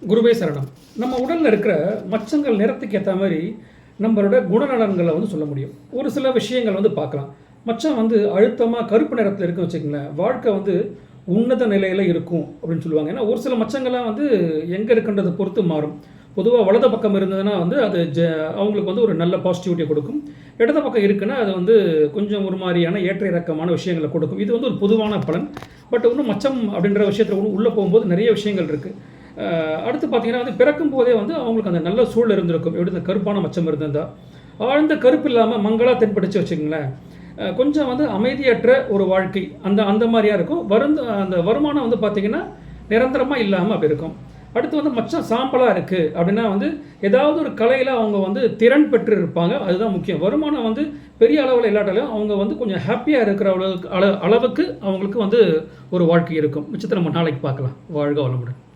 குருவே சரணம். நம்ம உடலில் இருக்கிற மச்சங்கள் நிறத்துக்கு ஏற்ற மாதிரி நம்மளோட குணநலன்களை வந்து சொல்ல முடியும். ஒரு சில விஷயங்கள் வந்து பார்க்கலாம். மச்சம் வந்து அழுத்தமாக கருப்பு நிறத்தில் இருக்குன்னு வச்சுக்கங்களேன், வாழ்க்கை வந்து உன்னத நிலையில் இருக்கும் அப்படின்னு சொல்லுவாங்க. ஏன்னா ஒரு சில மச்சங்கள்லாம் வந்து எங்கே இருக்குன்றதை பொறுத்து மாறும். பொதுவாக வலது பக்கம் இருந்ததுன்னா வந்து அது அவங்களுக்கு வந்து ஒரு நல்ல பாசிட்டிவிட்டியை கொடுக்கும். இடது பக்கம் இருக்குன்னா அது வந்து கொஞ்சம் ஒரு மாதிரியான ஏற்ற இறக்கமான விஷயங்களை கொடுக்கும். இது வந்து ஒரு பொதுவான பலன். பட் இன்னும் மச்சம் அப்படின்ற விஷயத்தில் உள்ளே போகும்போது நிறைய விஷயங்கள் இருக்குது. அடுத்து பார்த்தீங்கன்னா வந்து பிறக்கும் போதே வந்து அவங்களுக்கு அந்த நல்ல சூழல் இருந்திருக்கும். எப்படி இந்த கருப்பான மச்சம் இருந்திருந்தால் ஆழ்ந்த கருப்பு இல்லாமல் மங்களாக தென்பட்டுச்சு வச்சுக்கோங்களேன், கொஞ்சம் வந்து அமைதியற்ற ஒரு வாழ்க்கை அந்த அந்த மாதிரியாக இருக்கும். அந்த வருமானம் வந்து பார்த்திங்கன்னா நிரந்தரமாக இல்லாமல் அப்படி இருக்கும். அடுத்து வந்து மச்சம் சாம்பலாக இருக்குது அப்படின்னா வந்து ஏதாவது ஒரு கலையில் அவங்க வந்து திறன் பெற்று இருப்பாங்க. அதுதான் முக்கியம். வருமானம் வந்து பெரிய அளவில் இல்லாட்டாலும் அவங்க வந்து கொஞ்சம் ஹாப்பியாக இருக்கிற அளவுக்கு அவங்களுக்கு வந்து ஒரு வாழ்க்கை இருக்கும். மிச்சத்தை நம்ம நாளைக்கு பார்க்கலாம். வாழ்க வளமுடன்.